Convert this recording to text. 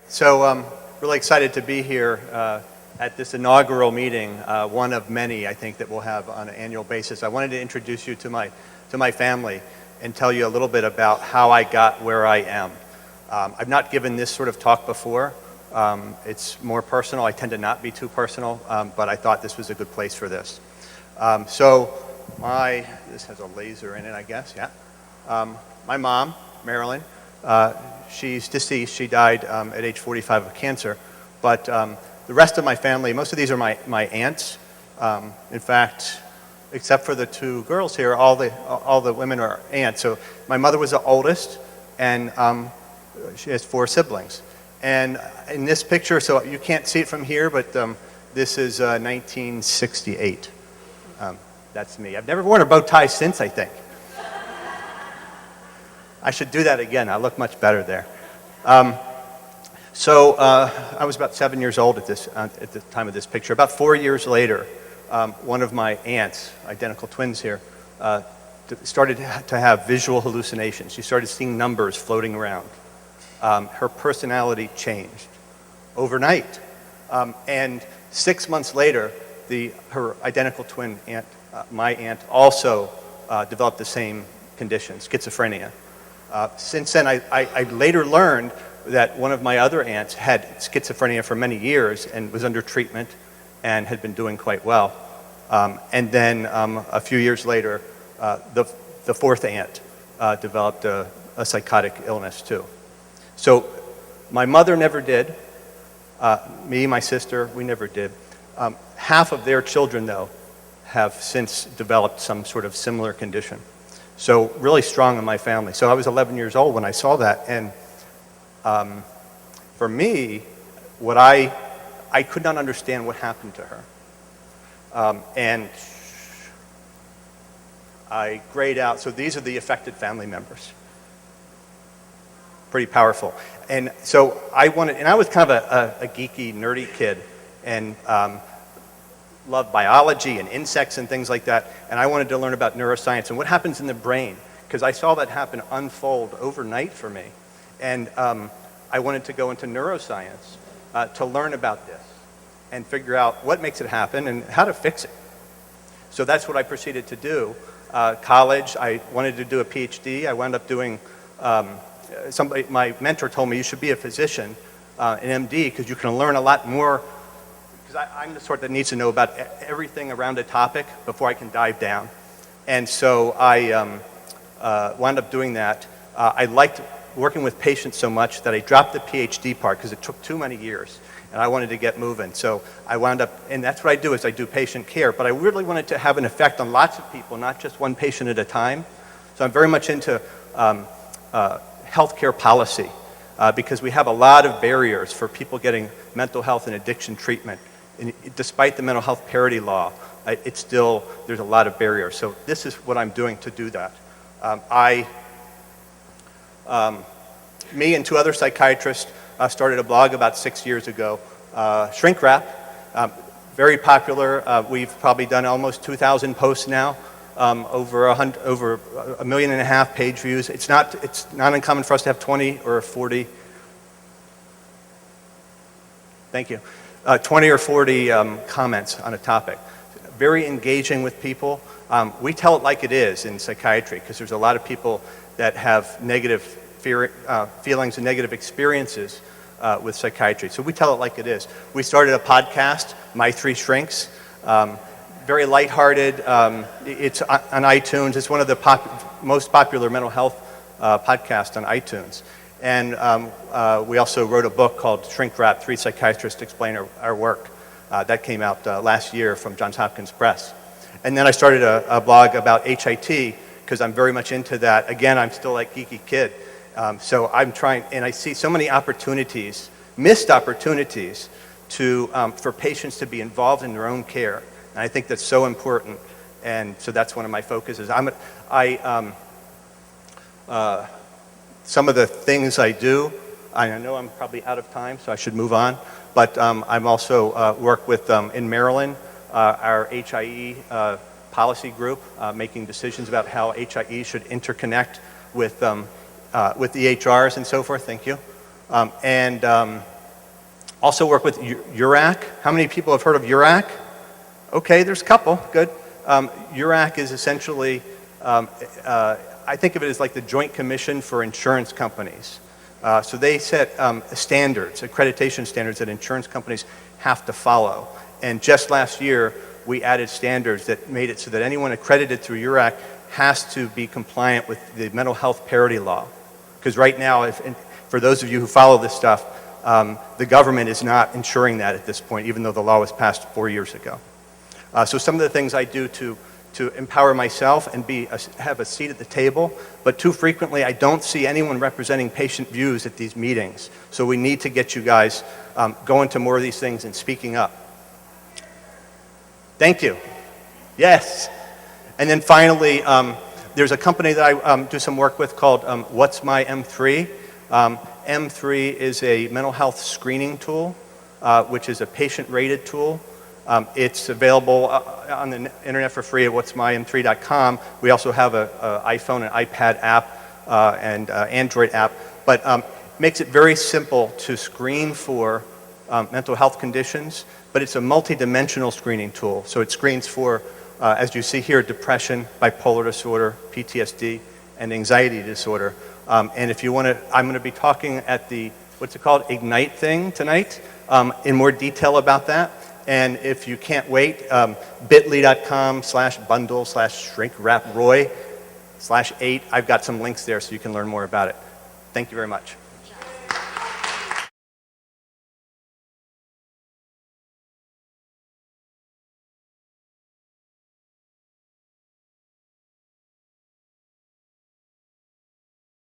Really excited to be here at this inaugural meeting, one of many, I think, that we'll have on an annual basis. I wanted to introduce you to my family and tell you a little bit about how I got where I am. I've not given this sort of talk before. It's more personal. I tend to not be too personal, but I thought this was a good place for this. This has a laser in it, I guess, yeah. My mom, Marilyn, she's deceased. She died at age 45 of cancer. But the rest of my family, most of these are my aunts. In fact, except for the two girls here, all the women are aunts. So my mother was the oldest, and she has 4 siblings. And in this picture, so you can't see it from here, but this is 1968. That's me. I've never worn a bow tie since, I think. I should do that again. I look much better there. I was about 7 years old at the time of this picture. About 4 years later, one of my aunts, identical twins here, started to have visual hallucinations. She started seeing numbers floating around. Her personality changed overnight. And 6 months later, her identical twin aunt, my aunt, also developed the same condition, schizophrenia. Since then, I later learned that one of my other aunts had schizophrenia for many years and was under treatment and had been doing quite well. And then a few years later, the 4th aunt developed a psychotic illness too. So my mother never did. Me, my sister, we never did. Half of their children, though, have since developed some sort of similar condition. So really strong in my family. So I was 11 years old when I saw that, and for me, I could not understand what happened to her. And I grayed out. So these are the affected family members. Pretty powerful. And so I was kind of a geeky, nerdy kid, and loved biology and insects and things like that, and I wanted to learn about neuroscience and what happens in the brain, because I saw that happen unfold overnight for me. And I wanted to go into neuroscience to learn about this and figure out what makes it happen and how to fix it. So that's what I proceeded to do. College, I wanted to do a PhD. I wound up doing, my mentor told me you should be a physician, an MD, because you can learn a lot more. I'm the sort that needs to know about everything around a topic before I can dive down. And so I wound up doing that. I liked working with patients so much that I dropped the PhD part because it took too many years, and I wanted to get moving. So I wound up, and that's what I do, is I do patient care, but I really wanted to have an effect on lots of people, not just one patient at a time. So I'm very much into healthcare policy because we have a lot of barriers for people getting mental health and addiction treatment. And despite the mental health parity law, there's a lot of barriers. So this is what I'm doing to do that. Me and 2 other psychiatrists started a blog about 6 years ago, Shrink Wrap, very popular. We've probably done almost 2,000 posts now, over 1.5 million page views. It's not uncommon for us to have 20 or 40. Thank you. 20 or 40 comments on a topic. Very engaging with people. We tell it like it is in psychiatry because there's a lot of people that have negative feelings and negative experiences with psychiatry. So we tell it like it is. We started a podcast, My 3 Shrinks. Very lighthearted. It's on iTunes. It's one of the most popular mental health podcasts on iTunes. And we also wrote a book called Shrink Wrap, 3 Psychiatrists Explain Our Work. That came out last year from Johns Hopkins Press. And then I started a blog about HIT because I'm very much into that. Again, I'm still that geeky kid. So I'm trying, and I see so many opportunities, missed opportunities, for patients to be involved in their own care. And I think that's so important. And so that's one of my focuses. Some of the things I do, I know I'm probably out of time, so I should move on, but I'm also work with, in Maryland, our HIE policy group, making decisions about how HIE should interconnect with EHRs and so forth. Thank you. Also work with URAC. How many people have heard of URAC? Okay, there's a couple, good. URAC is essentially, I think of it as like the Joint Commission for Insurance Companies. So they set standards, accreditation standards that insurance companies have to follow. And just last year, we added standards that made it so that anyone accredited through URAC has to be compliant with the mental health parity law. Because right now, for those of you who follow this stuff, the government is not ensuring that at this point, even though the law was passed 4 years ago. So some of the things I do to empower myself and have a seat at the table, but too frequently I don't see anyone representing patient views at these meetings. So we need to get you guys going to more of these things and speaking up. Thank you. Yes. And then finally, there's a company that I do some work with called What's My M3. M3 is a mental health screening tool, which is a patient-rated tool. It's available on the internet for free at whatsmym3.com. We also have an iPhone and iPad app and Android app, but makes it very simple to screen for mental health conditions, but it's a multi-dimensional screening tool. So it screens for, as you see here, depression, bipolar disorder, PTSD, and anxiety disorder. And if you want to, I'm going to be talking at the, what's it called, Ignite thing tonight in more detail about that. And if you can't wait, bit.ly/bundle/shrinkwraproy/8. I've got some links there so you can learn more about it. Thank you very much.